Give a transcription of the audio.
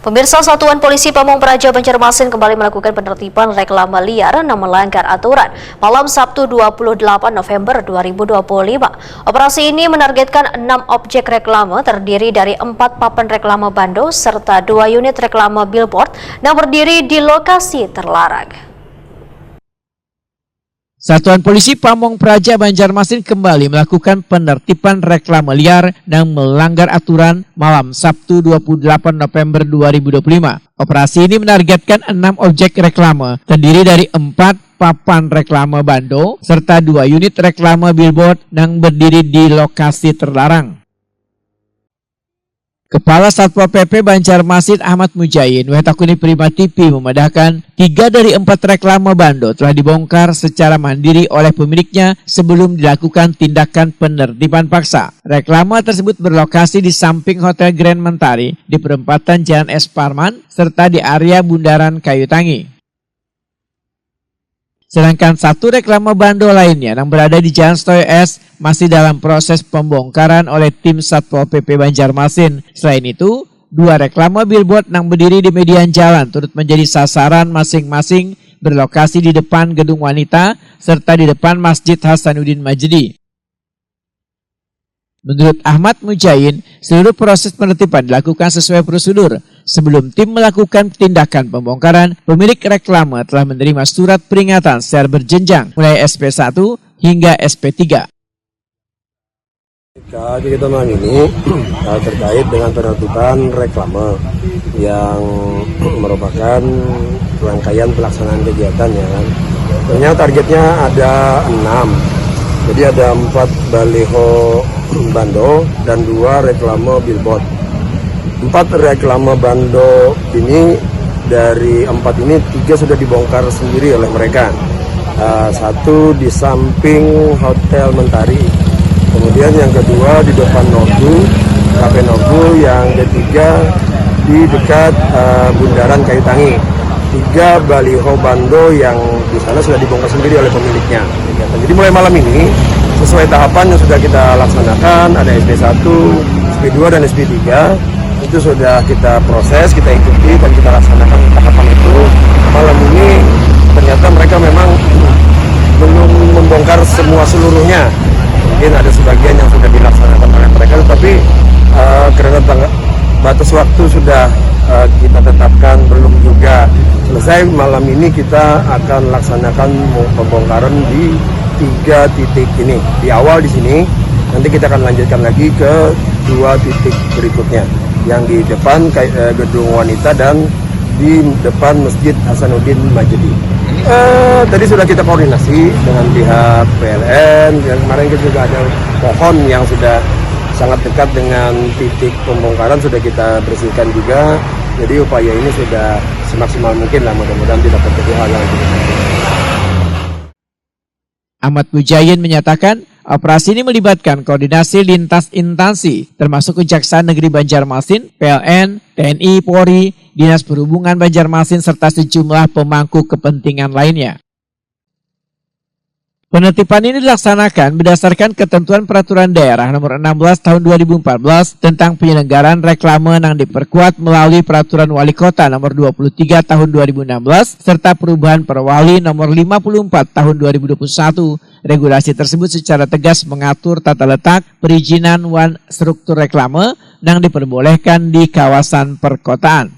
Pemirsa, Satuan Polisi Pamong Praja Banjarmasin kembali melakukan penertiban reklame liar yang melanggar aturan malam Sabtu 28 November 2025. Operasi ini menargetkan 6 objek reklame terdiri dari 4 papan reklame bando serta 2 unit reklame billboard yang berdiri di lokasi terlarang. Satuan Polisi Pamong Praja Banjarmasin kembali melakukan penertiban reklame liar yang melanggar aturan malam Sabtu 28 November 2025. Operasi ini menargetkan 6 objek reklame terdiri dari 4 papan reklame bando serta 2 unit reklame billboard yang berdiri di lokasi terlarang. Kepala Satpol PP Banjarmasin Ahmad Mujain Wetakuni Prima TV memedahkan 3 dari 4 reklame bando telah dibongkar secara mandiri oleh pemiliknya sebelum dilakukan tindakan penertiban paksa. Reklame tersebut berlokasi di samping Hotel Grand Mentari di perempatan Jalan S. Parman serta di area Bundaran Kayu Tangi. Sedangkan 1 reklame bando lainnya yang berada di Jalan Stoyo S masih dalam proses pembongkaran oleh tim Satpol PP Banjarmasin. Selain itu, 2 reklame billboard yang berdiri di median jalan turut menjadi sasaran masing-masing berlokasi di depan gedung wanita serta di depan Masjid Hasanuddin Majdi. Menurut Ahmad Mujain, seluruh proses penertiban dilakukan sesuai prosedur. Sebelum tim melakukan tindakan pembongkaran, pemilik reklame telah menerima surat peringatan secara berjenjang mulai SP1 hingga SP3. Kegiatan ini terkait dengan penertiban reklame yang merupakan rangkaian pelaksanaan kegiatan ya kan. Ternyata targetnya ada 6. Jadi ada 4 baliho bando dan 2 reklame billboard. 4 reklame bando ini, dari 4 ini 3 sudah dibongkar sendiri oleh mereka. 1 di samping Hotel Mentari, kemudian yang kedua di depan Nogu, Cafe Nogu, yang ketiga di dekat Bundaran Kayu Tangi. 3 baliho bando yang di sana sudah dibongkar sendiri oleh pemiliknya. Jadi mulai malam ini sesuai tahapan yang sudah kita laksanakan, ada SP1, SP2 dan SP3. Itu sudah kita proses, kita ikuti dan kita laksanakan tahapan itu. Malam ini ternyata mereka memang belum membongkar semua seluruhnya. Mungkin ada sebagian yang sudah dilaksanakan oleh mereka, tetapi karena batas waktu sudah kita tetapkan belum juga selesai. Malam ini kita akan laksanakan pembongkaran di 3 titik ini. Di awal di sini, nanti kita akan lanjutkan lagi ke 2 titik berikutnya, yang di depan gedung wanita dan di depan Masjid Hasanuddin Majdi. Tadi sudah kita koordinasi dengan pihak PLN, dan kemarin kita juga ada pohon yang sudah sangat dekat dengan titik pembongkaran sudah kita bersihkan juga. Jadi upaya ini sudah semaksimal mungkin lah, mudah-mudahan tidak terjadi hal yang lebih. Ahmad Mujain menyatakan operasi ini melibatkan koordinasi lintas instansi termasuk Kejaksaan Negeri Banjarmasin, PLN, TNI, Polri, Dinas Perhubungan Banjarmasin serta sejumlah pemangku kepentingan lainnya. Penertiban ini dilaksanakan berdasarkan ketentuan Peraturan Daerah Nomor 16 Tahun 2014 tentang penyelenggaraan reklame yang diperkuat melalui Peraturan Wali Kota Nomor 23 Tahun 2016 serta perubahan Perwali Nomor 54 Tahun 2021. Regulasi tersebut secara tegas mengatur tata letak, perizinan, dan struktur reklame yang diperbolehkan di kawasan perkotaan.